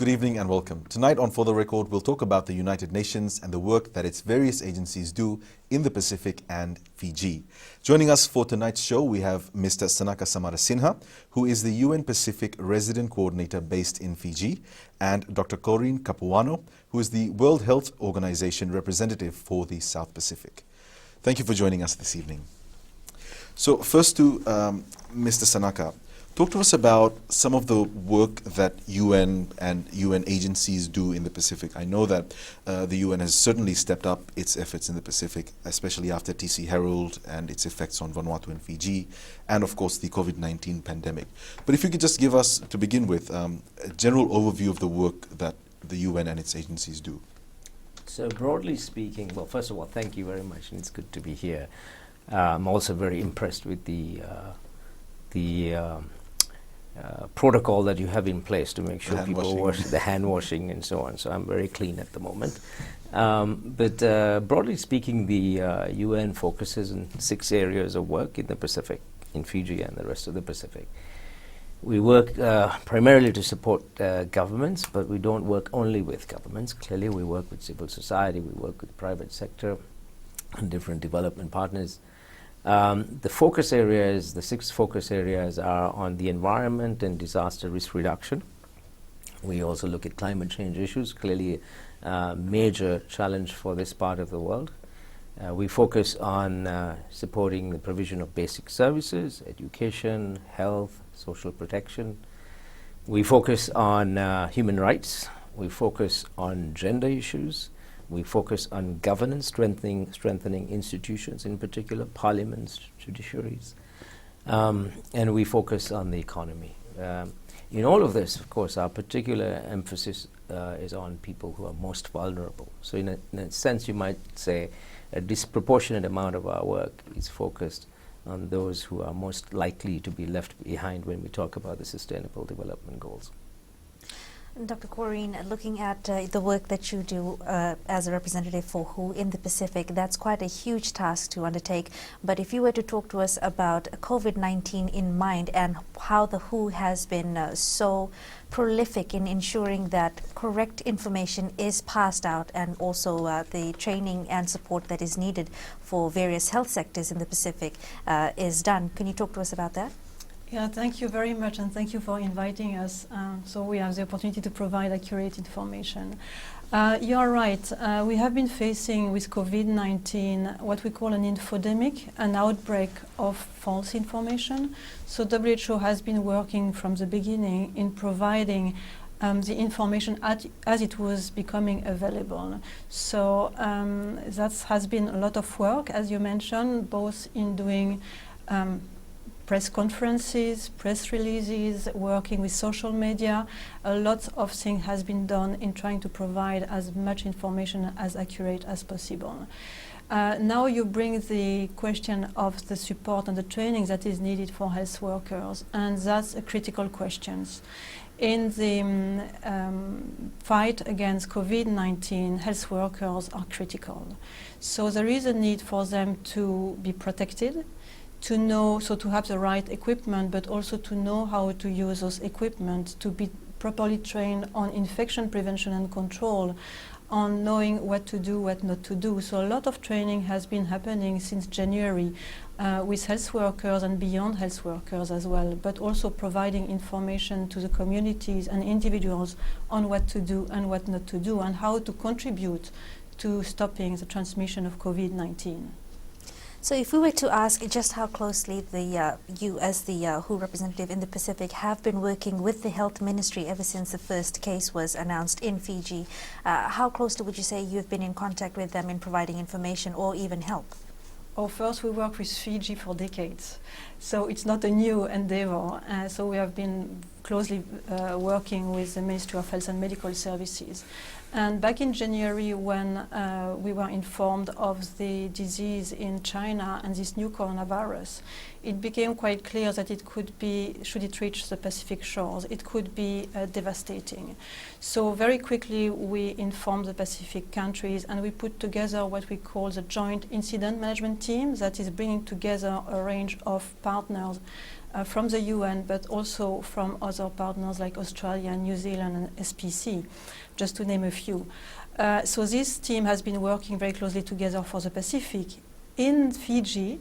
Good evening and welcome. Tonight on For the Record, we'll talk about the United Nations and the work that its various agencies do in the Pacific and Fiji. Joining us for tonight's show, we have Mr. Sanaka Samarasinha, who is the UN Pacific Resident Coordinator based in Fiji, and Dr. Corinne Capuano, who is the World Health Organization representative for the South Pacific. Thank you for joining us this evening. So first to Mr. Sanaka. Talk to us about some of the work that UN and UN agencies do in the Pacific. I know that the UN has certainly stepped up its efforts in the Pacific, especially after TC Herald and its effects on Vanuatu and Fiji, and of course the COVID-19 pandemic. But if you could just give us, to begin with, a general overview of the work that the UN and its agencies do. So broadly speaking, well, first of all, thank you very much, and it's good to be here. I'm also very impressed with the protocol that you have in place to make sure people wash the hand washing and so on. So I'm very clean at the moment. But broadly speaking, the UN focuses on 6 areas of work in the Pacific, in Fiji and the rest of the Pacific. We work primarily to support governments, but we don't work only with governments. Clearly, we work with civil society, we work with the private sector and different development partners. The focus areas, the 6 focus areas are on the environment and disaster risk reduction. We also look at climate change issues, clearly a major challenge for this part of the world. We focus on supporting the provision of basic services, education, health, social protection. We focus on human rights. We focus on gender issues. We focus on governance, strengthening institutions, in particular parliaments, judiciaries, and we focus on the economy. In all of this, of course, our particular emphasis is on people who are most vulnerable. So in a sense, you might say a disproportionate amount of our work is focused on those who are most likely to be left behind when we talk about the Sustainable Development Goals. Dr. Corinne, looking at the work that you do as a representative for WHO in the Pacific, that's quite a huge task to undertake. But if you were to talk to us about COVID-19 in mind and how the WHO has been so prolific in ensuring that correct information is passed out, and also the training and support that is needed for various health sectors in the Pacific is done. Can you talk to us about that? Yeah, thank you very much, and thank you for inviting us so we have the opportunity to provide accurate information. You are right. We have been facing with COVID-19 what we call an infodemic, an outbreak of false information. So WHO has been working from the beginning in providing the information as it was becoming available. So that has been a lot of work, as you mentioned, both in doing press conferences, press releases, working with social media. A lot of things has been done in trying to provide as much information as accurate as possible. Now you bring the question of the support and the training that is needed for health workers, and that's a critical question. In the fight against COVID-19, health workers are critical. So there is a need for them to be protected, to know, so to have the right equipment, but also to know how to use those equipment, to be properly trained on infection prevention and control, on knowing what to do, what not to do. So a lot of training has been happening since January with health workers and beyond health workers as well, but also providing information to the communities and individuals on what to do and what not to do, and how to contribute to stopping the transmission of COVID-19. So if we were to ask just how closely you as the WHO representative in the Pacific have been working with the Health Ministry ever since the first case was announced in Fiji, how closely would you say you've been in contact with them in providing information or even help? Oh, first, we work with Fiji for decades, so it's not a new endeavor. So we have been closely working with the Ministry of Health and Medical Services. And back in January, when we were informed of the disease in China and this new coronavirus, it became quite clear that it could be, should it reach the Pacific shores, it could be devastating. So very quickly we informed the Pacific countries, and we put together what we call the Joint Incident Management Team that is bringing together a range of partners from the UN, but also from other partners like Australia, New Zealand, and SPC, just to name a few. So this team has been working very closely together for the Pacific. In Fiji,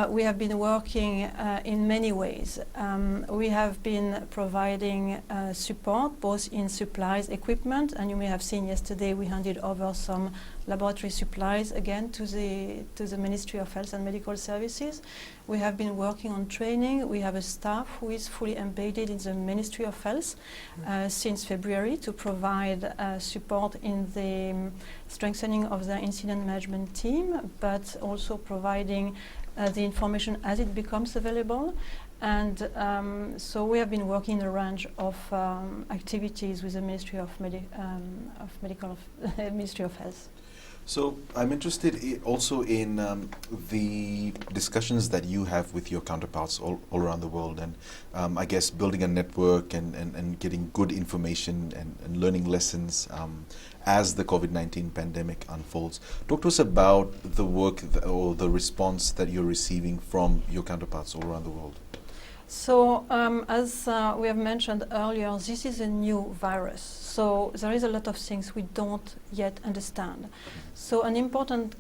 we have been working in many ways. We have been providing support both in supplies, equipment, and you may have seen yesterday we handed over some laboratory supplies again to the Ministry of Health and Medical Services. We have been working on training. We have a staff who is fully embedded in the Ministry of Health since February to provide support in the strengthening of the incident management team, but also providing the information as it becomes available. And so we have been working a range of activities with the Ministry of Ministry of Health. So I'm interested also in the discussions that you have with your counterparts all around the world, and I guess building a network and getting good information and learning lessons as the COVID-19 pandemic unfolds. Talk to us about the work or the response that you're receiving from your counterparts all around the world. So as we have mentioned earlier, this is a new virus. So there is a lot of things we don't yet understand. So an important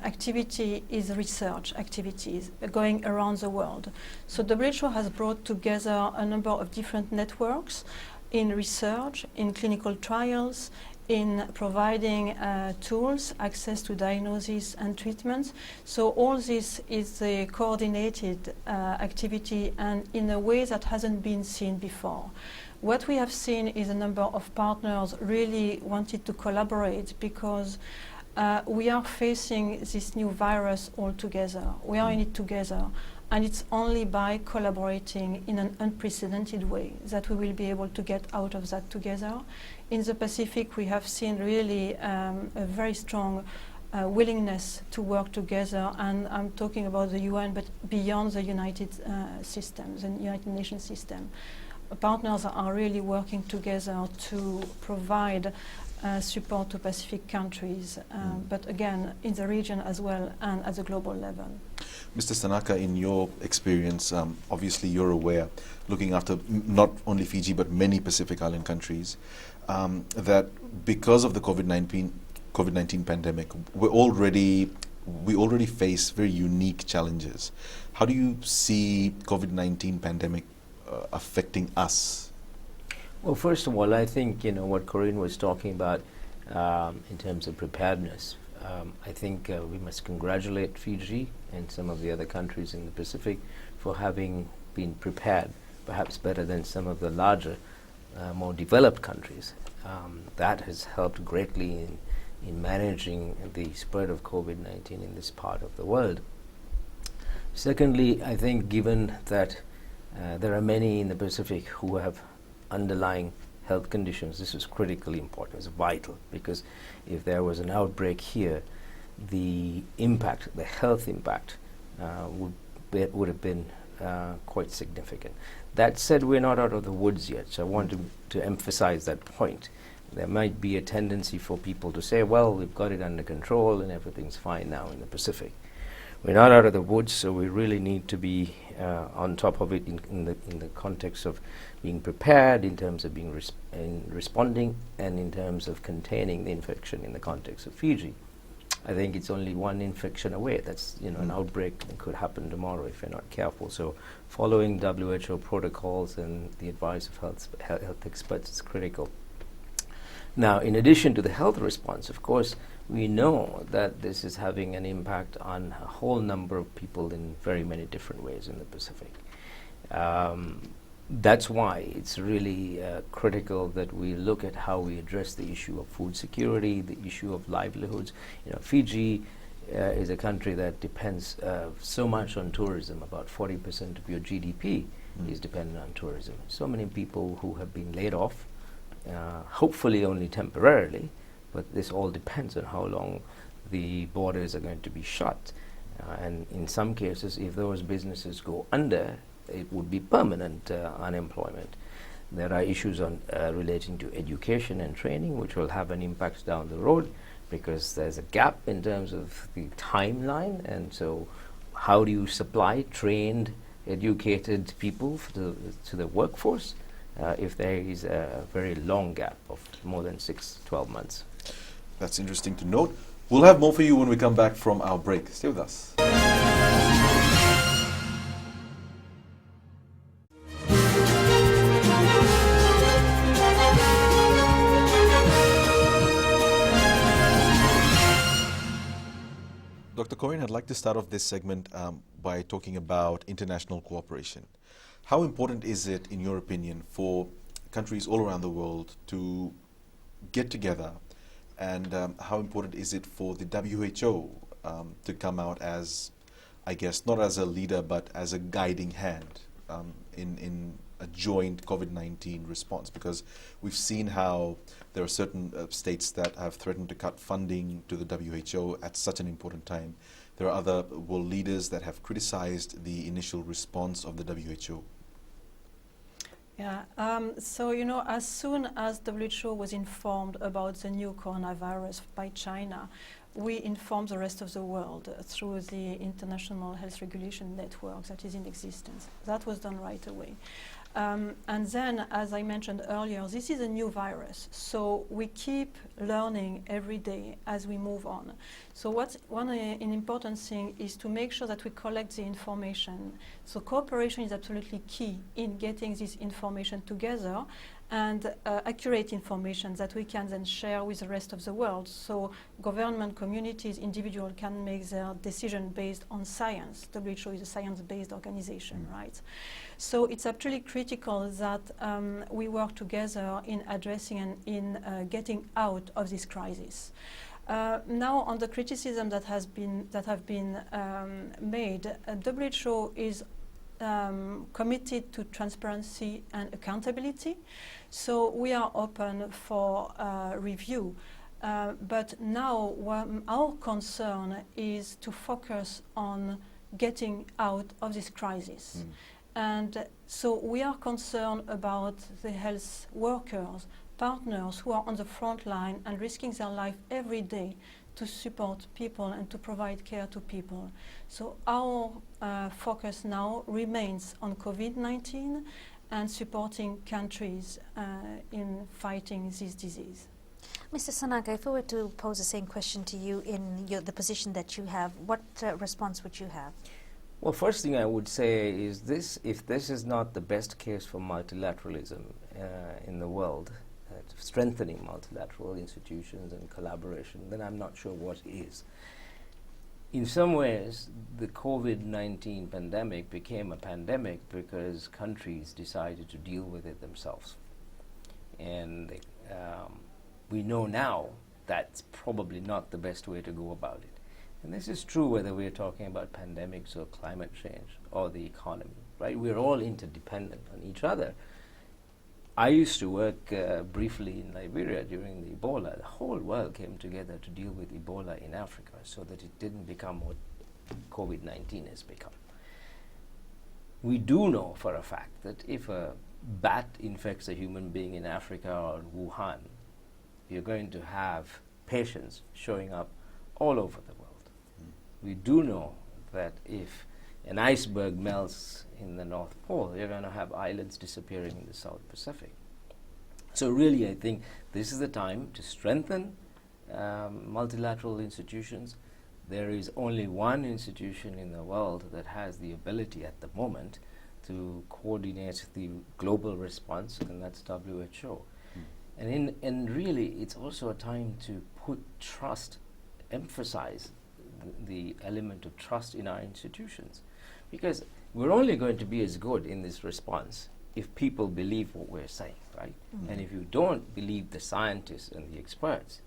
activity is research activities going around the world. So WHO has brought together a number of different networks in research, in clinical trials, in providing tools, access to diagnosis and treatments. So all this is a coordinated activity and in a way that hasn't been seen before. What we have seen is a number of partners really wanted to collaborate because we are facing this new virus all together. We are in it together. And it's only by collaborating in an unprecedented way that we will be able to get out of that together. In the Pacific, we have seen really a very strong willingness to work together, and I'm talking about the UN, but beyond the United systems and United Nations system. Partners are really working together to provide support to Pacific countries, but again, in the region as well and at the global level. Mr. Sanaka, in your experience, obviously you're aware, looking after not only Fiji but many Pacific Island countries, that because of the COVID-19 pandemic, we already face very unique challenges. How do you see COVID-19 pandemic affecting us? Well, first of all, I think what Corinne was talking about in terms of preparedness. I think we must congratulate Fiji and some of the other countries in the Pacific for having been prepared, perhaps better than some of the larger, more developed countries. That has helped greatly in managing the spread of COVID-19 in this part of the world. Secondly, I think given that there are many in the Pacific who have underlying health conditions, this is critically important, it's vital, because if there was an outbreak here, the impact, the health impact would have been quite significant. That said, we're not out of the woods yet, so I want to emphasize that point. There might be a tendency for people to say, well, we've got it under control and everything's fine now in the Pacific. We're not out of the woods, so we really need to be on top of it in the context of being prepared, in terms of being responding, and in terms of containing the infection in the context of Fiji. I think it's only one infection away. That's an outbreak that could happen tomorrow if you're not careful. So following WHO protocols and the advice of health experts is critical. Now, in addition to the health response, of course, we know that this is having an impact on a whole number of people in very many different ways in the Pacific. That's why it's really critical that we look at how we address the issue of food security, the issue of livelihoods. Fiji is a country that depends so much on tourism. About 40% of your GDP is dependent on tourism. So many people who have been laid off, hopefully only temporarily, but this all depends on how long the borders are going to be shut. And in some cases, if those businesses go under, it would be permanent unemployment. There are issues on relating to education and training, which will have an impact down the road, because there's a gap in terms of the timeline, and so how do you supply trained, educated people to the workforce if there is a very long gap of more than 6-12 months? That's interesting to note. We'll have more for you when we come back from our break. Stay with us. Dr. Corinne, I'd like to start off this segment by talking about international cooperation. How important is it, in your opinion, for countries all around the world to get together, and how important is it for the WHO to come out as, I guess, not as a leader, but as a guiding hand in a joint COVID-19 response? Because we've seen how there are certain states that have threatened to cut funding to the WHO at such an important time. There are other world leaders that have criticized the initial response of the WHO. Yeah, so you know, as soon as WHO was informed about the new coronavirus by China, we informed the rest of the world through the International Health Regulation Network that is in existence. That was done right away. And then, as I mentioned earlier, this is a new virus, so we keep learning every day as we move on. So what's an important thing is to make sure that we collect the information. So cooperation is absolutely key in getting this information together, and accurate information that we can then share with the rest of the world. So government, communities, individuals can make their decision based on science. WHO is a science-based organization, right? So it's actually critical that we work together in addressing and in getting out of this crisis. Now, on the criticism that have been made, WHO is committed to transparency and accountability. So we are open for review. But now our concern is to focus on getting out of this crisis. And so we are concerned about the health workers, partners who are on the front line and risking their life every day to support people and to provide care to people. So our focus now remains on COVID-19 and supporting countries in fighting this disease. Mr. Sanaka, if I were to pose the same question to you in the position that you have, what response would you have? Well, first thing I would say is this: if this is not the best case for multilateralism in the world, strengthening multilateral institutions and collaboration, then I'm not sure what is. In some ways, the COVID-19 pandemic became a pandemic because countries decided to deal with it themselves. And we know now that's probably not the best way to go about it. And this is true whether we're talking about pandemics or climate change or the economy, right? We're all interdependent on each other. I used to work briefly in Liberia during the Ebola. The whole world came together to deal with Ebola in Africa so that it didn't become what COVID-19 has become. We do know for a fact that if a bat infects a human being in Africa or Wuhan, you're going to have patients showing up all over the world. We do know that if an iceberg melts in the North Pole, you're going to have islands disappearing in the South Pacific. So really, I think this is the time to strengthen multilateral institutions. There is only one institution in the world that has the ability at the moment to coordinate the global response, and that's WHO. And really, it's also a time to put trust, emphasize the element of trust in our institutions. Because we're only going to be as good in this response if people believe what we're saying, right? And if you don't believe the scientists and the experts,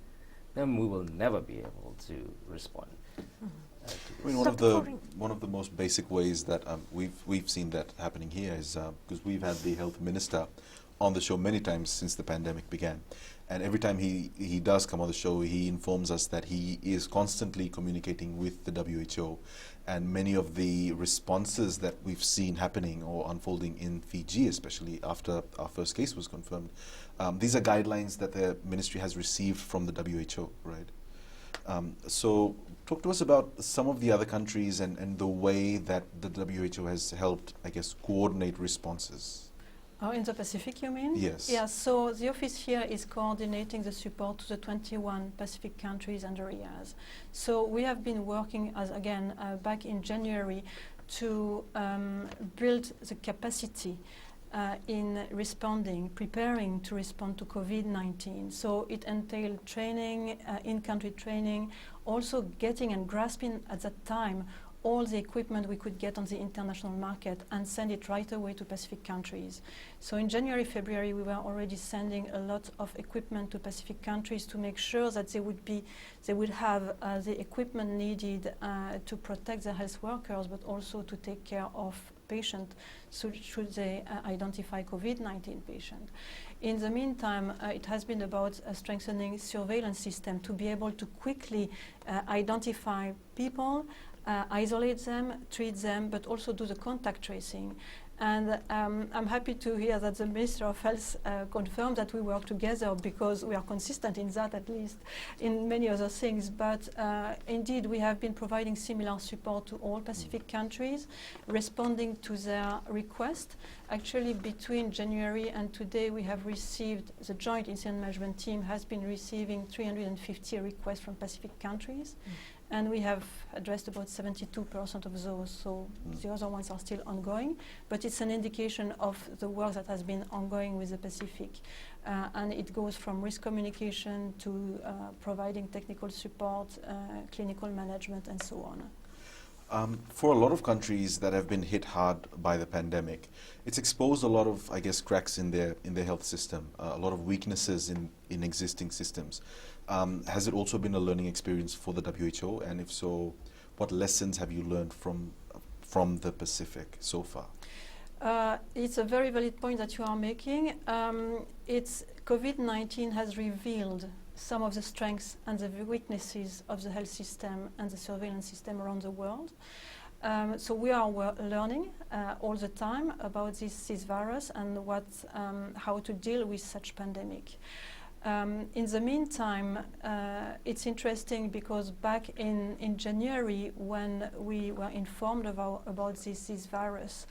then we will never be able to respond. I mean, one of the most basic ways that we've seen that happening here is because we've had the health minister on the show many times since the pandemic began. And every time he does come on the show, he informs us that he is constantly communicating with the WHO. And many of the responses that we've seen happening or unfolding in Fiji, especially after our first case was confirmed, these are guidelines that the ministry has received from the WHO, right? So talk to us about some of the other countries and the way that the WHO has helped, I guess, coordinate responses. Oh, in the Pacific, you mean? Yes. Yeah, so the office here is coordinating the support to the 21 Pacific countries and areas. So we have been working, back in January, to build the capacity in responding, preparing to respond to COVID-19. So it entailed training, in-country training, also getting and grasping at that time all the equipment we could get on the international market and send it right away to Pacific countries. So in January, February, we were already sending a lot of equipment to Pacific countries to make sure that they would have the equipment needed to protect their health workers, but also to take care of patients should they identify COVID-19 patient. In the meantime, it has been about strengthening surveillance system to be able to quickly identify people, isolate them, treat them, but also do the contact tracing. And I'm happy to hear that the Minister of Health confirmed that we work together, because we are consistent in that, at least in many other things. But indeed, we have been providing similar support to all Pacific countries, responding to their request. Actually, between January and today, we have received, the Joint Incident Management Team has been receiving 350 requests from Pacific countries. And we have addressed about 72% of those, so the other ones are still ongoing. But it's an indication of the work that has been ongoing with the Pacific. And it goes from risk communication to providing technical support, clinical management, and so on. For a lot of countries that have been hit hard by the pandemic, it's exposed a lot of, I guess, cracks in their health system, a lot of weaknesses in existing systems. Has it also been a learning experience for the WHO? And if so, what lessons have you learned from the Pacific so far? It's a very valid point that you are making. COVID-19 has revealed some of the strengths and the weaknesses of the health system and the surveillance system around the world. So we are learning all the time about this virus and how to deal with such pandemic. In the meantime, it's interesting because back in January, when we were informed about this virus,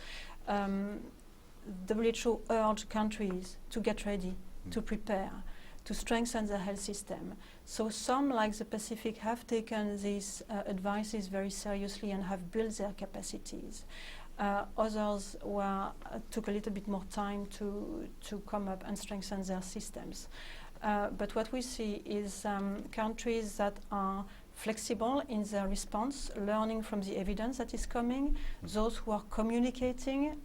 WHO urged countries to get ready, to prepare, to strengthen the health system. So some, like the Pacific, have taken these advices very seriously and have built their capacities. Others took a little bit more time to come up and strengthen their systems. But what we see is countries that are flexible in their response, learning from the evidence that is coming, those who are communicating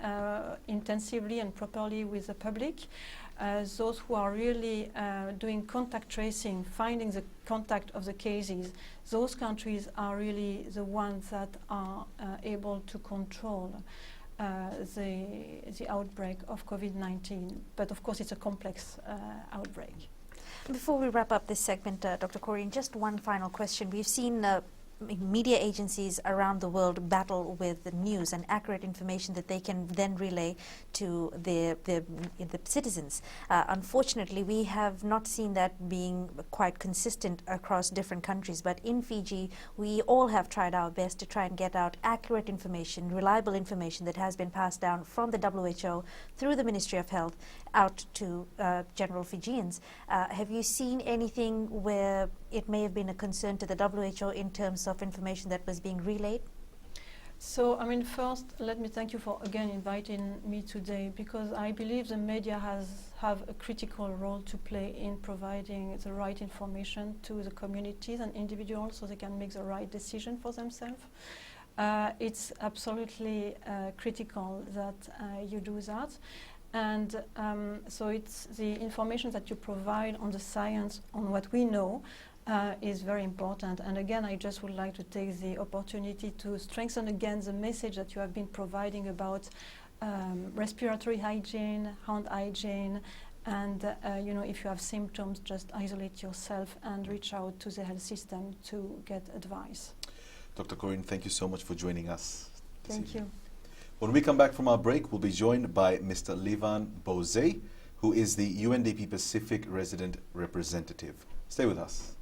intensively and properly with the public, those who are really doing contact tracing, finding the contact of the cases. Those countries are really the ones that are able to control the outbreak of COVID-19. But of course, it's a complex outbreak. Before we wrap up this segment, Dr. Corinne, just one final question. We've seen media agencies around the world battle with the news and accurate information that they can then relay to the citizens. Unfortunately, we have not seen that being quite consistent across different countries, but in Fiji, we all have tried our best to try and get out accurate information, reliable information that has been passed down from the WHO through the Ministry of Health out to general Fijians. Have you seen anything where it may have been a concern to the WHO in terms of information that was being relayed? So, first, let me thank you for again inviting me today, because I believe the media have a critical role to play in providing the right information to the communities and individuals so they can make the right decision for themselves. It's absolutely critical that you do that. And so it's the information that you provide on the science, on what we know, is very important. And again, I just would like to take the opportunity to strengthen again the message that you have been providing about respiratory hygiene, hand hygiene, and if you have symptoms, just isolate yourself and reach out to the health system to get advice. Dr. Corinne, thank you so much for joining us. Thank you. When we come back from our break, we'll be joined by Mr. Levan Bouadze, who is the UNDP Pacific Resident Representative. Stay with us.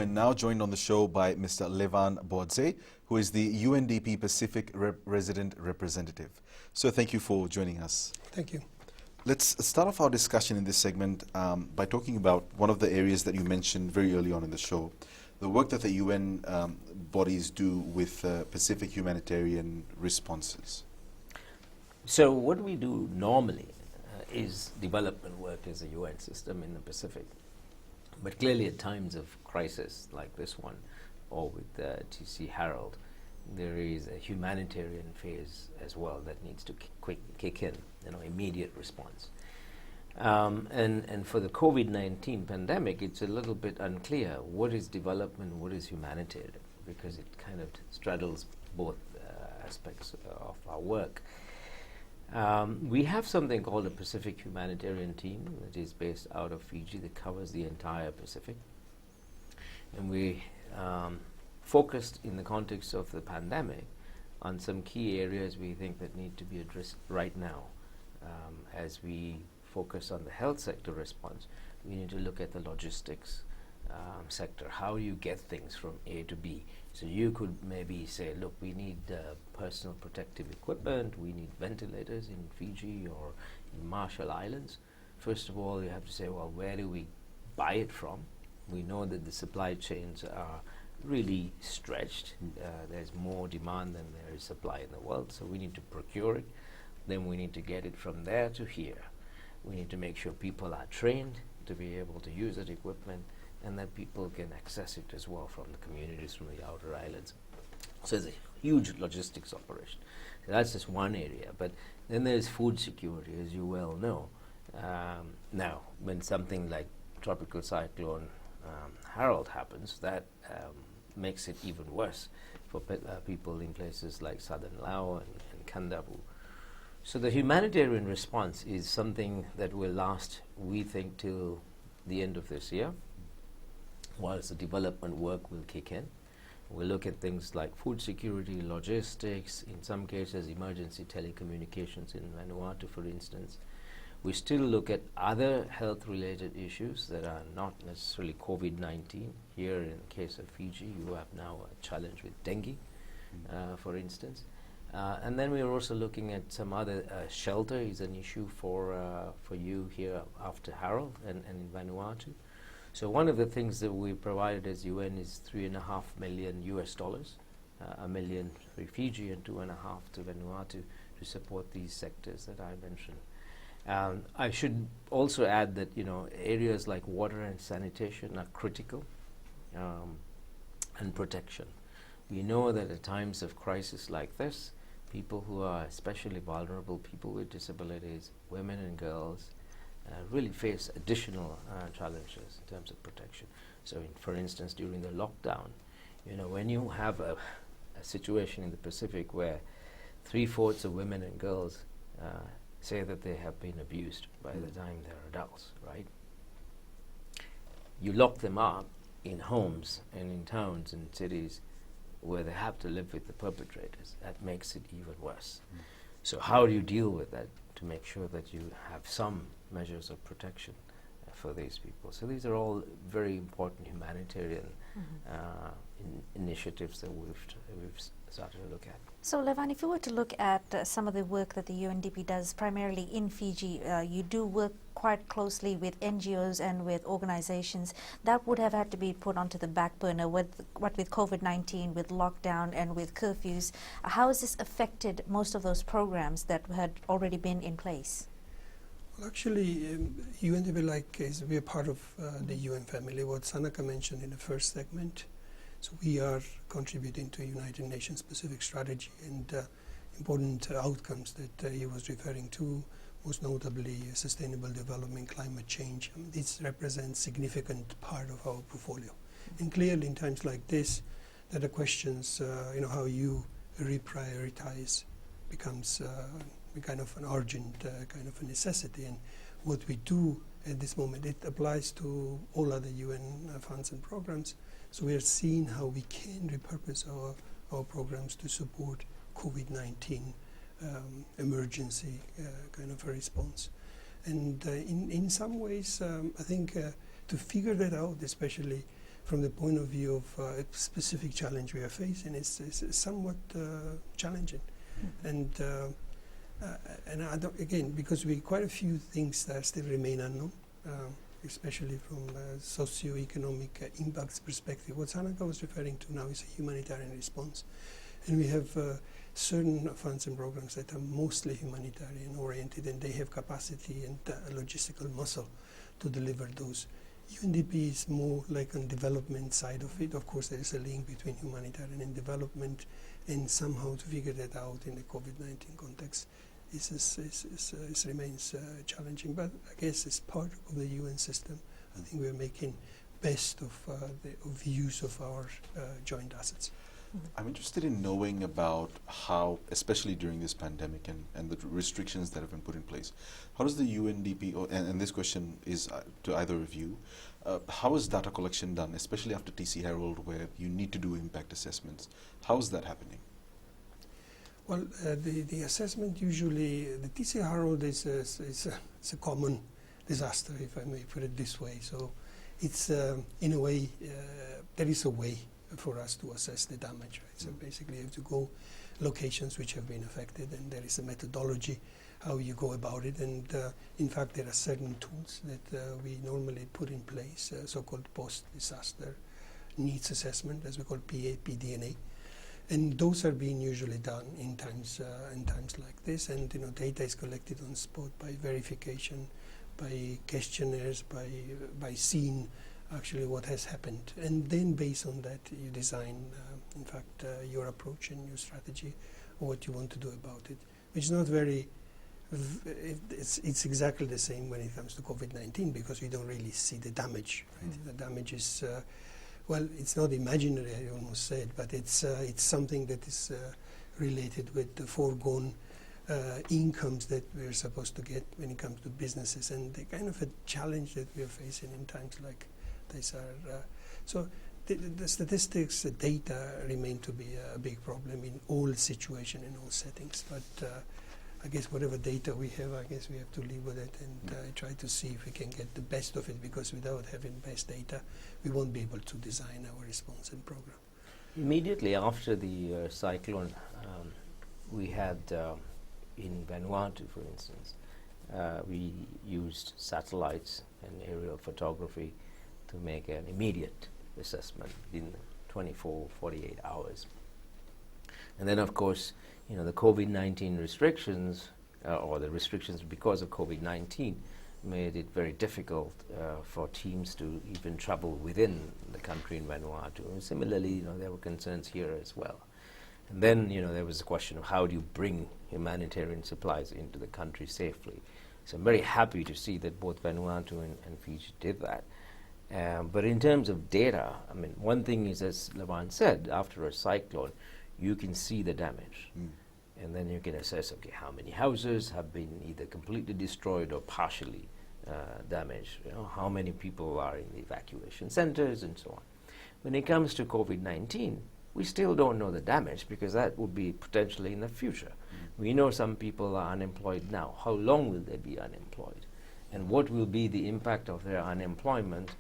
we're now joined on the show by Mr. Levan Bouadze, who is the UNDP Pacific Resident Representative. So thank you for joining us. Thank you. Let's start off our discussion in this segment by talking about one of the areas that you mentioned very early on in the show, the work that the UN bodies do with Pacific humanitarian responses. So what we do normally is development work as a UN system in the Pacific. But clearly at times of crisis like this one, or with TC Harold, there is a humanitarian phase as well that needs to kick in, immediate response. And for the COVID-19 pandemic, it's a little bit unclear what is development, what is humanitarian, because it kind of straddles both aspects of our work. We have something called a Pacific Humanitarian Team that is based out of Fiji that covers the entire Pacific. And we focused in the context of the pandemic on some key areas we think that need to be addressed right now. As we focus on the health sector response, we need to look at the logistics sector. How do you get things from A to B? So you could maybe say, look, we need personal protective equipment, we need ventilators in Fiji or in Marshall Islands. First of all, you have to say, well, where do we buy it from? We know that the supply chains are really stretched. There's more demand than there is supply in the world, so we need to procure it. Then we need to get it from there to here. We need to make sure people are trained to be able to use that equipment, and that people can access it as well from the communities, from the outer islands. So it's a huge logistics operation. So that's just one area. But then there's food security, as you well know. Now, when something like Tropical Cyclone Harold happens, that makes it even worse for people in places like southern Laos and Kandavu. So the humanitarian response is something that will last, we think, till the end of this year, whilst the development work will kick in. We'll look at things like food security, logistics, in some cases emergency telecommunications in Vanuatu, for instance. We still look at other health-related issues that are not necessarily COVID-19. Here in the case of Fiji, you have now a challenge with dengue, for instance. And then we are also looking at some other shelter is an issue for you here after Harold and in Vanuatu. So one of the things that we provided as UN is $3.5 million US, $1 million for Fiji and $2.5 to Vanuatu to support these sectors that I mentioned. I should also add that areas like water and sanitation are critical, and protection. We know that at times of crisis like this, people who are especially vulnerable, people with disabilities, women and girls, really face additional challenges in terms of protection. So for instance, during the lockdown, when you have a situation in the Pacific where 3/4 of women and girls say that they have been abused by the time they're adults, right? You lock them up in homes and in towns and cities where they have to live with the perpetrators. That makes it even worse. So how do you deal with that to make sure that you have some measures of protection for these people? So these are all very important humanitarian initiatives that we've started to look at. So Levan, if you were to look at some of the work that the UNDP does primarily in Fiji, you do work quite closely with NGOs and with organizations that would have had to be put onto the back burner with COVID-19, with lockdown and with curfews. How has this affected most of those programs that had already been in place? Well, actually, UNDP we are part of the UN family, what Sanaka mentioned in the first segment. So we are contributing to United Nations Pacific Strategy and important outcomes that he was referring to, most notably sustainable development, climate change. This represents significant part of our portfolio. And clearly in times like this, that the questions, how you reprioritize becomes kind of an urgent kind of a necessity. And what we do at this moment, it applies to all other UN funds and programs. So we are seeing how we can repurpose our programs to support COVID-19 emergency kind of a response. And in some ways, I think to figure that out, especially from the point of view of a specific challenge we are facing, it's somewhat challenging. And I don't, again, because quite a few things that still remain unknown, especially from a socioeconomic impacts perspective. What Sanaka was referring to now is a humanitarian response. And we have certain funds and programs that are mostly humanitarian oriented, and they have capacity and logistical muscle to deliver those. UNDP is more like on development side of it. Of course, there is a link between humanitarian and development, and somehow to figure that out in the COVID-19 context remains challenging. But I guess it's part of the UN system. I think we are making best of the use of our joint assets. I'm interested in knowing about how, especially during this pandemic and the restrictions that have been put in place, how does the UNDP, and this question is to either of you, how is data collection done, especially after TC Herald, where you need to do impact assessments? How is that happening? Well, the assessment usually, the TC Herald is a common disaster, if I may put it this way. So it's, in a way, there is a way for us to assess the damage, right? So basically you have to go locations which have been affected, and there is a methodology how you go about it. And in fact, there are certain tools that we normally put in place, so-called post-disaster needs assessment, as we call PDNA. And those are being usually done in times like this. And data is collected on spot by verification, by questionnaires, by seeing actually what has happened. And then based on that, you design, in fact, your approach and your strategy, or what you want to do about it, which is not very, it's exactly the same when it comes to COVID-19, because we don't really see the damage, right? The damage is, well, it's not imaginary, I almost said, but it's something that is related with the foregone incomes that we're supposed to get when it comes to businesses, and the kind of a challenge that we're facing in times like this are, so the statistics, the data remain to be a big problem in all situations, in all settings, but I guess whatever data we have, I guess we have to live with it and try to see if we can get the best of it, because without having best data, we won't be able to design our response and program. Immediately after the cyclone, we had in Vanuatu, for instance, we used satellites and aerial photography to make an immediate assessment in 24, 48 hours. And then, of course, the COVID-19 restrictions, or the restrictions because of COVID-19, made it very difficult for teams to even travel within the country in Vanuatu. And similarly, there were concerns here as well. And then, there was the question of how do you bring humanitarian supplies into the country safely. So I'm very happy to see that both Vanuatu and Fiji did that. But in terms of data, I mean, one thing is, as Levan said, after a cyclone, you can see the damage. And then you can assess, okay, how many houses have been either completely destroyed or partially damaged, how many people are in the evacuation centers and so on. When it comes to COVID-19, we still don't know the damage, because that would be potentially in the future. We know some people are unemployed now. How long will they be unemployed? And what will be the impact of their unemployment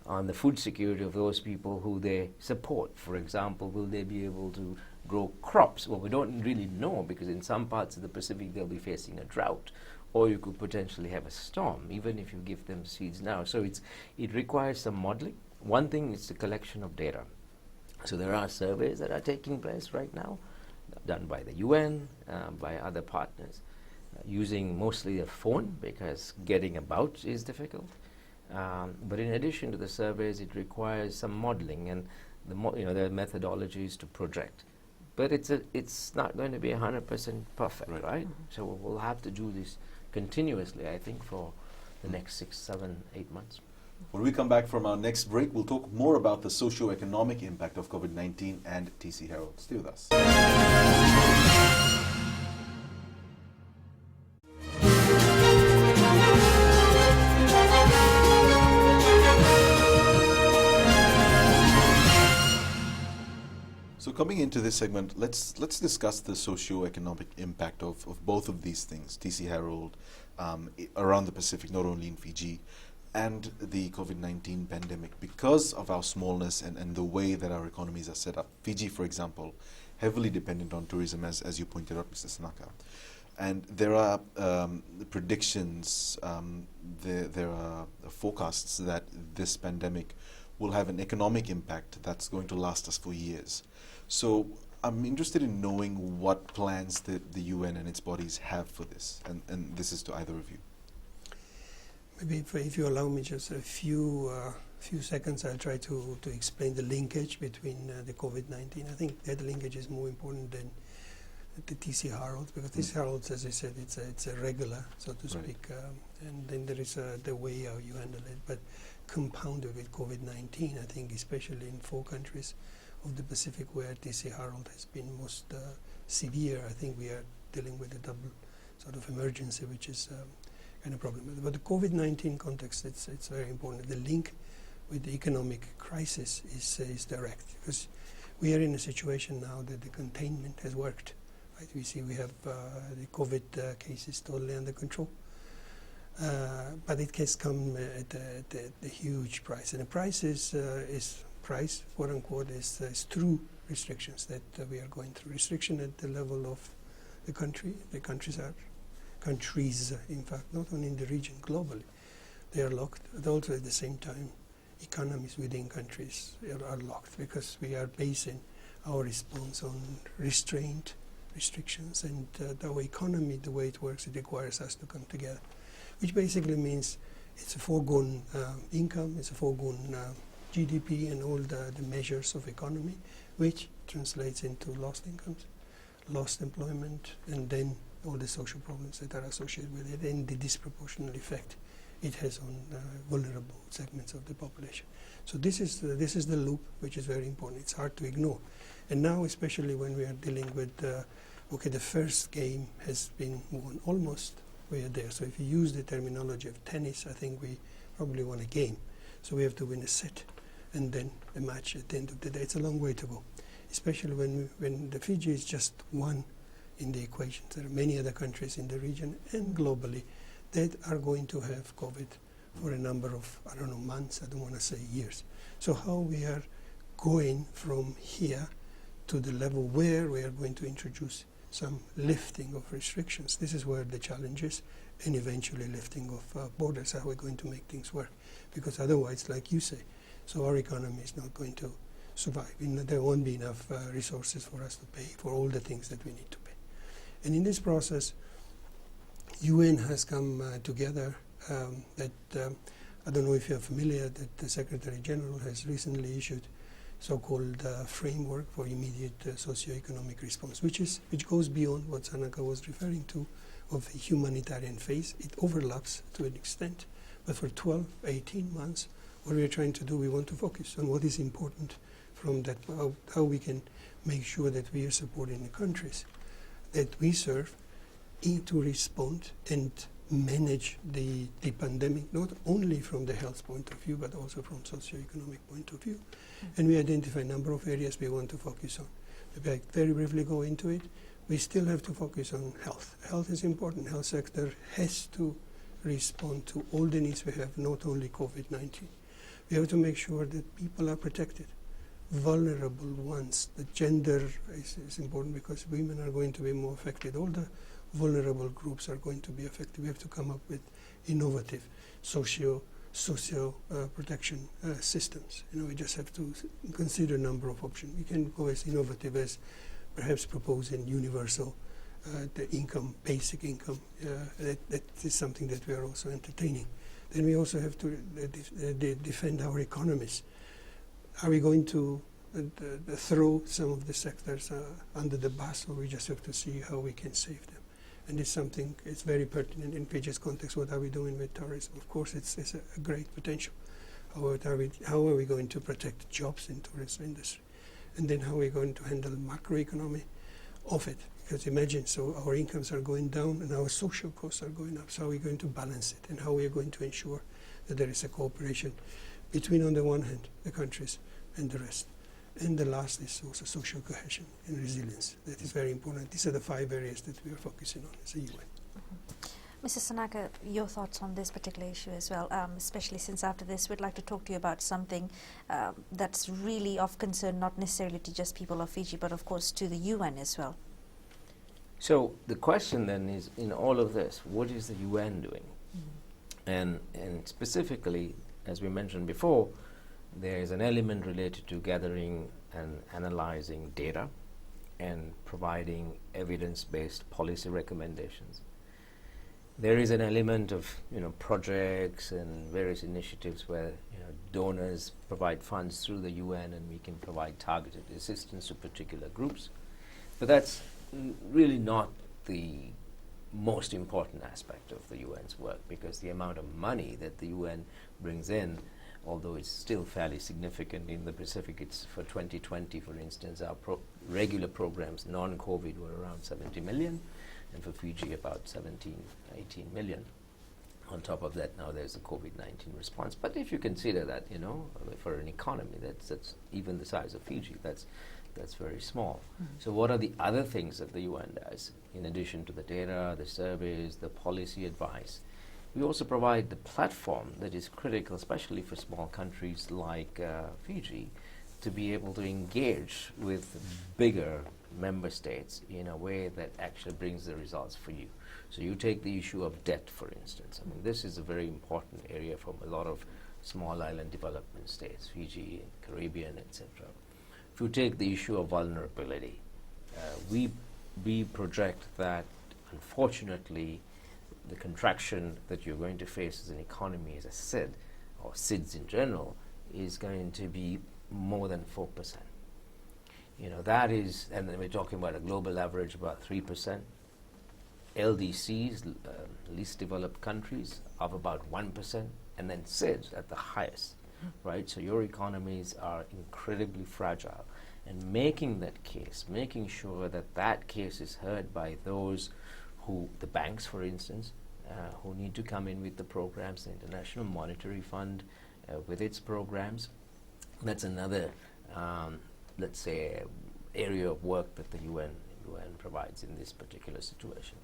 on the food security of those people who they support? For example, will they be able to grow crops? Well, we don't really know, because in some parts of the Pacific they'll be facing a drought, or you could potentially have a storm, even if you give them seeds now. So it requires some modeling. One thing is the collection of data. So there are surveys that are taking place right now, done by the UN, by other partners, using mostly a phone, because getting about is difficult. But in addition to the surveys, it requires some modeling, and there are methodologies to project. But it's not going to be 100% perfect, right? So we'll have to do this continuously, I think, for the next 6, 7, 8 months. When we come back from our next break, we'll talk more about the socio-economic impact of COVID-19 and TC Herald. Stay with us. So coming into this segment, let's discuss the socio-economic impact of both of these things, TC Herald, around the Pacific, not only in Fiji. and the COVID-19 pandemic, because of our smallness and the way that our economies are set up. Fiji, for example, heavily dependent on tourism, as you pointed out, Mr. Sanaka. And there are predictions, there are forecasts that this pandemic will have an economic impact that's going to last us for years. So I'm interested in knowing what plans the UN and its bodies have for this, and this is to either of you. Maybe if you allow me just a few seconds, I'll try to explain the linkage between the COVID-19. I think that linkage is more important than the TC Herald, because TC Herald, as I said, it's a regular, so to speak, and then there is the way how you handle it. But compounded with COVID-19, I think, especially in 4 countries of the Pacific where TC Herald has been most severe, I think we are dealing with a double sort of emergency, which is kind of problem. But the COVID-19 context, it's very important. The link with the economic crisis is direct, because we are in a situation now that the containment has worked. Right? We see we have the COVID cases totally under control, but it has come at a huge price, and the price is price, quote unquote, is through restrictions that we are going through. Restriction at the level of the country. The countries, in fact, not only in the region, globally, they are locked, but also at the same time, economies within countries are locked, because we are basing our response on restraint, restrictions, and our economy, the way it works, it requires us to come together, which basically means it's a foregone income, it's a foregone GDP and all the measures of economy, which translates into lost incomes, lost employment, and then all the social problems that are associated with it, and the disproportionate effect it has on vulnerable segments of the population. So this is the loop, which is very important. It's hard to ignore. And now, especially when we are dealing with, the first game has been won. Almost we are there. So if you use the terminology of tennis, I think we probably won a game. So we have to win a set and then a match at the end of the day. It's a long way to go, especially when the Fiji is just one in the equation. There are many other countries in the region and globally that are going to have COVID for a number of, months, I don't want to say years. So how we are going from here to the level where we are going to introduce some lifting of restrictions, this is where the challenge is, and eventually lifting of borders, how we're going to make things work. Because otherwise, like you say, so our economy is not going to survive. There won't be enough resources for us to pay for all the things that we need to pay. And in this process, UN has come together that, I don't know if you're familiar, that the Secretary General has recently issued so-called framework for immediate socioeconomic response, which goes beyond what Sanaka was referring to of the humanitarian phase. It overlaps to an extent, but for 12, 18 months, what we are trying to do, we want to focus on what is important from that, how we can make sure that we are supporting the countries that we serve to respond and manage the pandemic, not only from the health point of view, but also from socioeconomic point of view. And we identify a number of areas we want to focus on. Maybe I very briefly go into it. We still have to focus on health. Health is important. Health sector has to respond to all the needs we have, not only COVID-19. We have to make sure that people are protected. Vulnerable ones, the gender is important because women are going to be more affected. All the vulnerable groups are going to be affected. We have to come up with innovative socio protection systems. We just have to consider a number of options. We can go as innovative as perhaps proposing universal the income, basic income. That is something that we are also entertaining. Then we also have to defend our economies. Are we going to throw some of the sectors under the bus, or we just have to see how we can save them? And it's something, it's very pertinent in Fiji's context. What are we doing with tourism? Of course, it's a great potential. How are we going to protect jobs in tourism industry? And then how are we going to handle macroeconomy of it? Because imagine, so our incomes are going down and our social costs are going up. So how are we going to balance it? And how are we going to ensure that there is a cooperation between, on the one hand, the countries and the rest? And the last is also social cohesion and resilience. That is very important. These are the 5 areas that we are focusing on as a UN. Mrs. Sanaka, your thoughts on this particular issue as well, especially since after this we'd like to talk to you about something that's really of concern, not necessarily to just people of Fiji, but of course to the UN as well. So the question then is, in all of this, what is the UN doing? And specifically, as we mentioned before, there is an element related to gathering and analyzing data and providing evidence-based policy recommendations. There is an element of projects and various initiatives where donors provide funds through the UN, and we can provide targeted assistance to particular groups. But that's really not the most important aspect of the UN's work, because the amount of money that the UN brings in, although it's still fairly significant in the Pacific, it's for 2020, for instance, our regular programs, non-COVID, were around 70 million, and for Fiji about 17, 18 million. On top of that, now there's the COVID-19 response. But if you consider that, for an economy that's even the size of Fiji, that's very small. So what are the other things that the UN does, in addition to the data, the surveys, the policy advice? We also provide the platform that is critical, especially for small countries like Fiji, to be able to engage with bigger member states in a way that actually brings the results for you. So you take the issue of debt, for instance. I mean, this is a very important area for a lot of small island development states, Fiji, Caribbean, etc. If you take the issue of vulnerability, we project that, unfortunately, the contraction that you're going to face as an economy, as a SID, or SIDS in general, is going to be more than 4%. That is, and then we're talking about a global average about 3%. LDCs, least developed countries, of about 1%, and then SIDS at the highest, right? So your economies are incredibly fragile. And making that case, making sure that that case is heard by those who, the banks, for instance, who need to come in with the programs, the International Monetary Fund with its programs, that's another, let's say, area of work that the UN provides in this particular situation.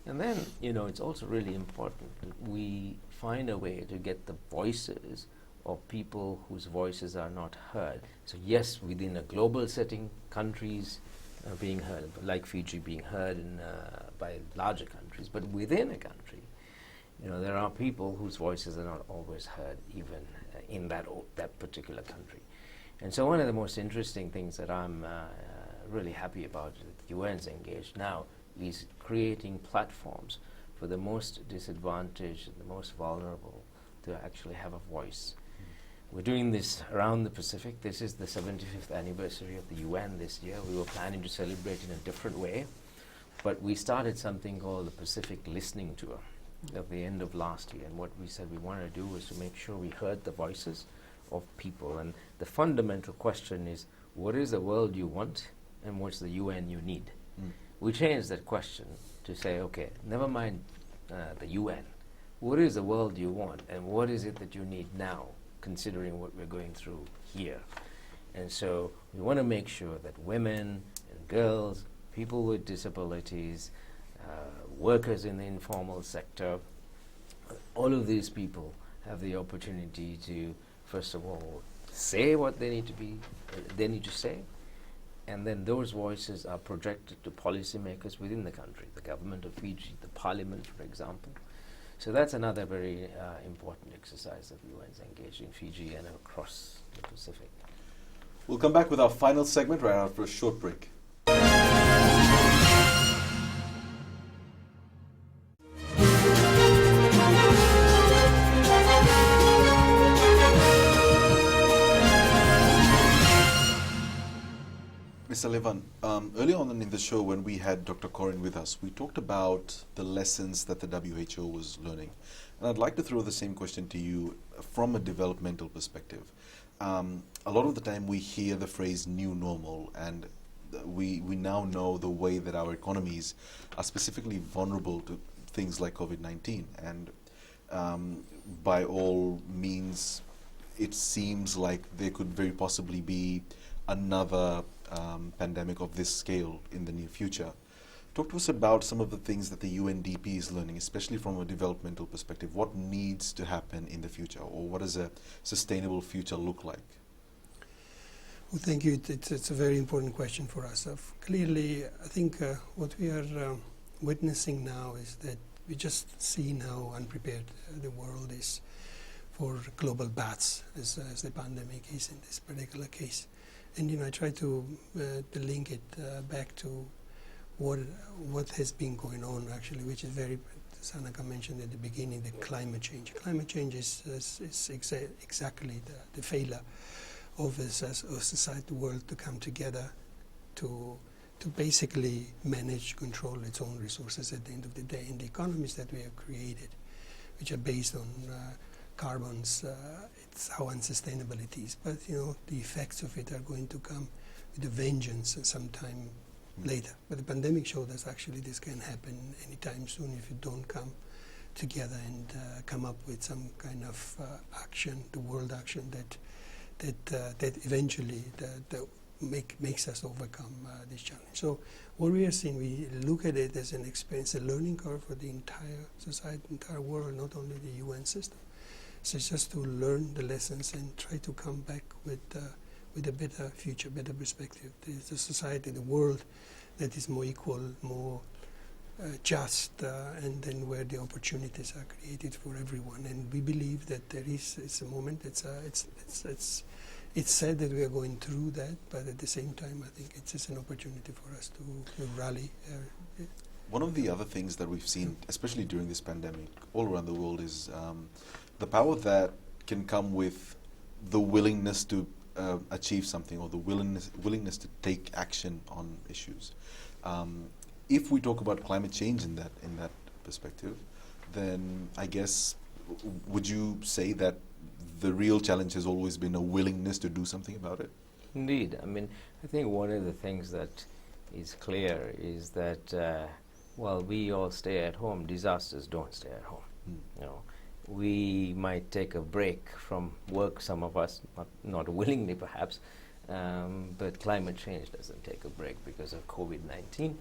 And then, it's also really important that we find a way to get the voices of people whose voices are not heard. So yes, within a global setting, countries are being heard, like Fiji being heard by larger countries, but within a country, there are people whose voices are not always heard, even in that particular country. And so one of the most interesting things that I'm really happy about that the UN's engaged now is creating platforms for the most disadvantaged and the most vulnerable to actually have a voice. We're doing this around the Pacific. This is the 75th anniversary of the UN this year. We were planning to celebrate in a different way, but we started something called the Pacific Listening Tour at the end of last year. And what we said we wanted to do was to make sure we heard the voices of people. And the fundamental question is, what is the world you want and what's the UN you need? We changed that question to say, okay, never mind the UN. What is the world you want and what is it that you need now, considering what we're going through here? And so we want to make sure that women and girls, people with disabilities, workers in the informal sector, all of these people have the opportunity to, first of all, say what they need to say, and then those voices are projected to policymakers within the country, the government of Fiji, the parliament, for example. So that's another very important exercise that the UN is engaged in Fiji and across the Pacific. We'll come back with our final segment right after a short break. Mr. Levan, earlier on in the show when we had Dr. Corinne with us, we talked about the lessons that the WHO was learning. And I'd like to throw the same question to you from a developmental perspective. A lot of the time we hear the phrase new normal, and we now know the way that our economies are specifically vulnerable to things like COVID-19. And by all means, it seems like there could very possibly be another pandemic of this scale in the near future. Talk to us about some of the things that the UNDP is learning, especially from a developmental perspective. What needs to happen in the future, or what does a sustainable future look like? Well, thank you. It's a very important question for us. Clearly, I think what we are witnessing now is that we just see how unprepared the world is for global baths, as the pandemic is in this particular case. And I try to link it back to what has been going on actually, which is very, Sanaka mentioned at the beginning, the climate change. Climate change is exactly the failure of society, the world to come together to basically manage, control its own resources at the end of the day. And the economies that we have created, which are based on carbons, it's how unsustainable it is. But the effects of it are going to come with a vengeance sometime later. But the pandemic showed us actually this can happen anytime soon if you don't come together and come up with some kind of action, the world action that eventually makes us overcome this challenge. So what we are seeing, we look at it as an experience, a learning curve for the entire society, entire world, not only the UN system. So it's just to learn the lessons and try to come back with a better future, better perspective. There's a society, the world that is more equal, more just, and then where the opportunities are created for everyone. And we believe that it's a moment. It's sad that we are going through that, but at the same time, I think it's just an opportunity for us to rally. One of the other things that we've seen, especially during this pandemic, all around the world, is the power that can come with the willingness to achieve something, or the willingness to take action on issues. If we talk about climate change in that perspective, then I guess would you say that the real challenge has always been a willingness to do something about it? Indeed. I mean, I think one of the things that is clear is that while we all stay at home, disasters don't stay at home. We might take a break from work, some of us, not willingly perhaps, but climate change doesn't take a break because of COVID-19.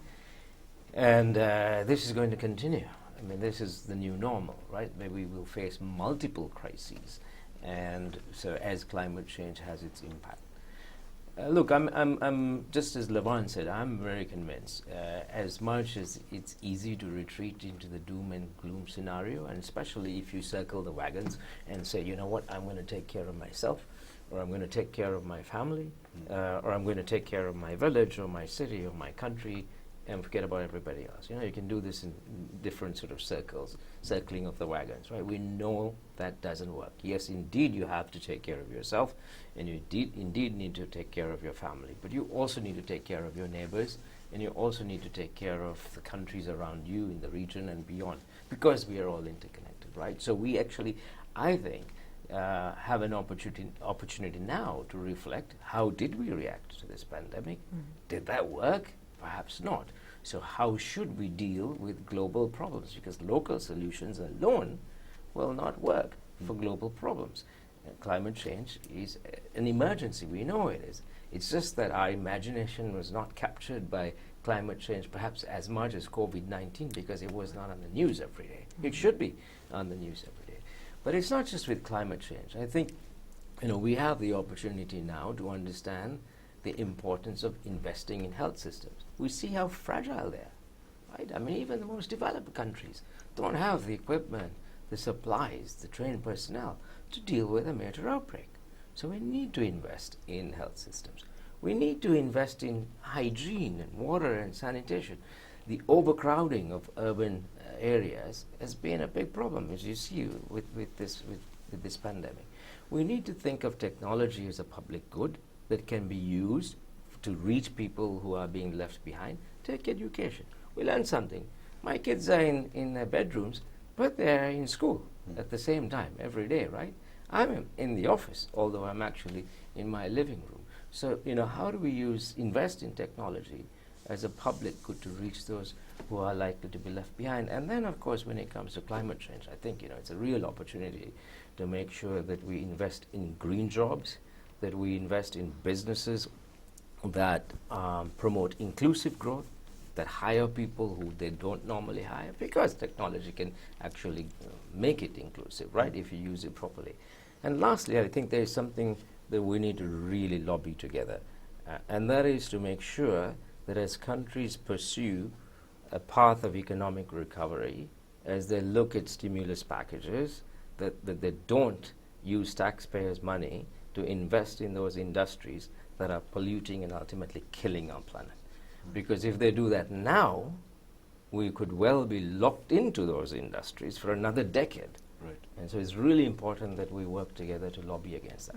And this is going to continue. I mean, this is the new normal, right? Maybe we will face multiple crises, and so as climate change has its impact. Look, I'm just as Levan said, I'm very convinced. As much as it's easy to retreat into the doom and gloom scenario, and especially if you circle the wagons and say, you know what, I'm going to take care of myself, or I'm going to take care of my family, or I'm going to take care of my village, or my city, or my country, and forget about everybody else. You can do this in different sort of circling of the wagons, right? We know that doesn't work. Yes, indeed, you have to take care of yourself, and you indeed need to take care of your family, but you also need to take care of your neighbors, and you also need to take care of the countries around you in the region and beyond, because we are all interconnected, right? So we actually, I think, have an opportunity now to reflect, how did we react to this pandemic? Did that work? Perhaps not. So how should we deal with global problems? Because local solutions alone will not work for global problems. Climate change is an emergency. We know it is. It's just that our imagination was not captured by climate change perhaps as much as COVID-19, because it was not on the news every day. It should be on the news every day. But it's not just with climate change. I think we have the opportunity now to understand the importance of investing in health systems. We see how fragile they are, right? I mean, even the most developed countries don't have the equipment, the supplies, the trained personnel to deal with a major outbreak. So we need to invest in health systems. We need to invest in hygiene and water and sanitation. The overcrowding of urban areas has been a big problem, as you see with this pandemic. We need to think of technology as a public good that can be used to reach people who are being left behind. Take education. We learn something. My kids are in their bedrooms, but they're in school at the same time every day, right? I'm in the office, although I'm actually in my living room. So, how do we invest in technology as a public good to reach those who are likely to be left behind? And then, of course, when it comes to climate change, I think, it's a real opportunity to make sure that we invest in green jobs, that we invest in businesses that promote inclusive growth, that hire people who they don't normally hire, because technology can actually make it inclusive, right, if you use it properly. And lastly, I think there is something that we need to really lobby together, and that is to make sure that as countries pursue a path of economic recovery, as they look at stimulus packages, that they don't use taxpayers' money to invest in those industries that are polluting and ultimately killing our planet. Because if they do that now, we could well be locked into those industries for another decade. Right. And so it's really important that we work together to lobby against that.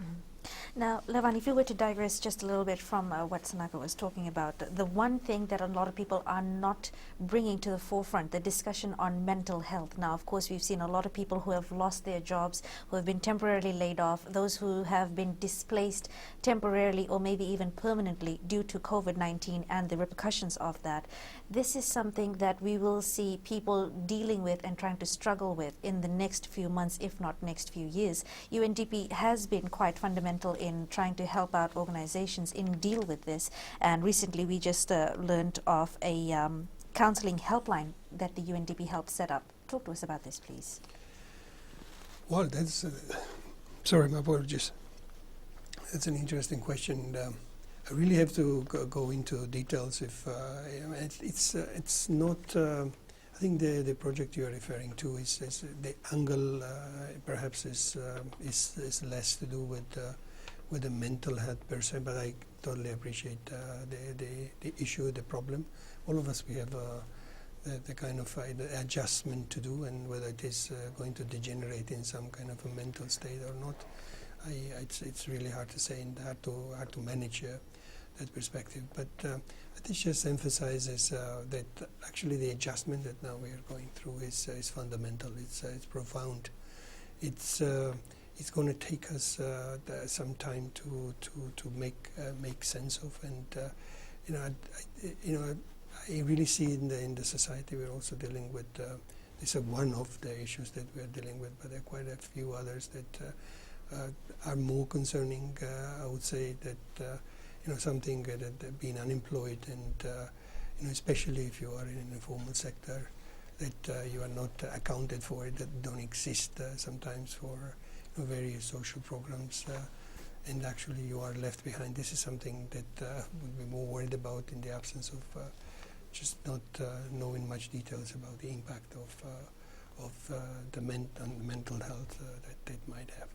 Now, Levan, if you were to digress just a little bit from what Sanaka was talking about, the one thing that a lot of people are not bringing to the forefront, the discussion on mental health. Now, of course, we've seen a lot of people who have lost their jobs, who have been temporarily laid off, those who have been displaced temporarily or maybe even permanently due to COVID-19 and the repercussions of that. This is something that we will see people dealing with and trying to struggle with in the next few months, if not next few years. UNDP has been quite fundamental in trying to help out organizations in deal with this, and recently we just learned of a counseling helpline that the UNDP helped set up. Talk to us about this, please. Well, that's sorry, my apologies. That's an interesting question. I really have to go into details. If it's not. I think the project you are referring to is the angle perhaps is less to do with the mental health per se, but I totally appreciate the issue, the problem. All of us, we have the kind of the adjustment to do, and whether it is going to degenerate in some kind of a mental state or not, it's really hard to say and hard to manage that perspective. But I think just emphasizes that actually the adjustment that now we are going through is fundamental. It's profound. It's going to take us some time to make sense of, and I really see in the society we're also dealing with. This is one of the issues that we're dealing with, but there are quite a few others that are more concerning. I would say that something that being unemployed, and especially if you are in an informal sector, that you are not accounted for, that don't exist sometimes for various social programs, and actually you are left behind. This is something that would be more worried about in the absence of just not knowing much details about the impact of the mental health that might have.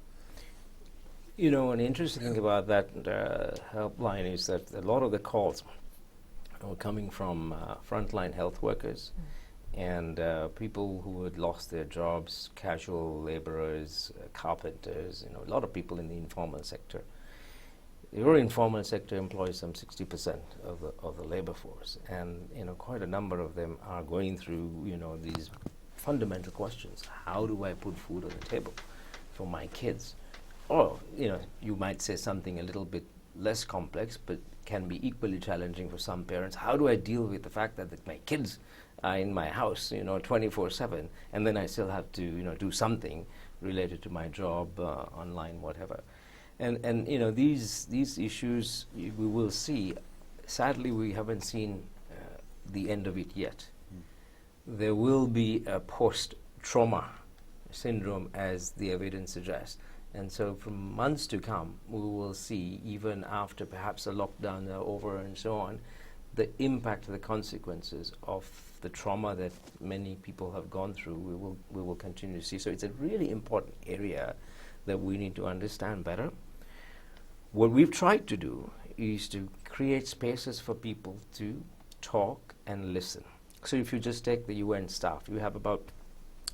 An interesting thing about that helpline is that a lot of the calls are coming from frontline health workers and people who had lost their jobs, casual laborers, carpenters, a lot of people in the informal sector. Your informal sector employs some 60% of the labor force, and quite a number of them are going through these fundamental questions. How do I put food on the table for my kids? Or you might say something a little bit less complex, but can be equally challenging for some parents. How do I deal with the fact that my kids are in my house 24/7, and then I still have to do something related to my job, online, whatever. And these issues we will see. Sadly, we haven't seen the end of it yet. There will be a post-trauma syndrome, as the evidence suggests. And so from months to come, we will see, even after perhaps the lockdown are over and so on, the impact, the consequences of the trauma that many people have gone through, we will continue to see. So it's a really important area that we need to understand better. What we've tried to do is to create spaces for people to talk and listen. So if you just take the UN staff, you have about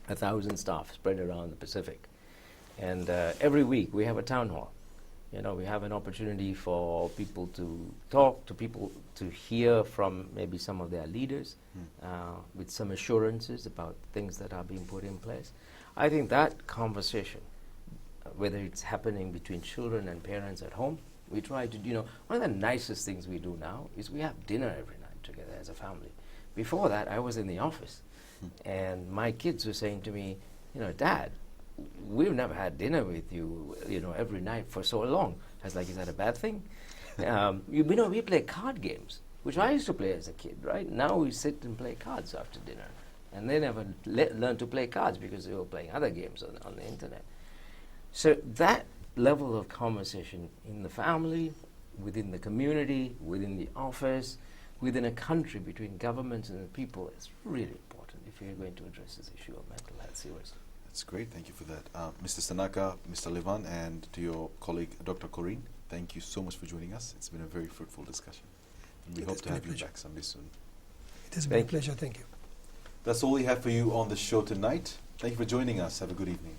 1,000 staff spread around the Pacific. And every week we have a town hall. We have an opportunity for people to talk, to people to hear from maybe some of their leaders with some assurances about things that are being put in place. I think that conversation, whether it's happening between children and parents at home, we try to, one of the nicest things we do now is we have dinner every night together as a family. Before that, I was in the office, and my kids were saying to me, Dad, we've never had dinner with you, every night for so long. I was like, is that a bad thing? We play card games which I used to play as a kid, right? Now we sit and play cards after dinner. And they never learned to play cards because they were playing other games on the internet. So that level of conversation in the family, within the community, within the office, within a country, between governments and the people is really important if you're going to address this issue of mental health seriously. That's great. Thank you for that. Mr. Sanaka, Mr. Levan, and to your colleague, Dr. Corinne, thank you so much for joining us. It's been a very fruitful discussion. And we hope to have you back someday soon. It has been a pleasure. Thank you. That's all we have for you on the show tonight. Thank you for joining us. Have a good evening.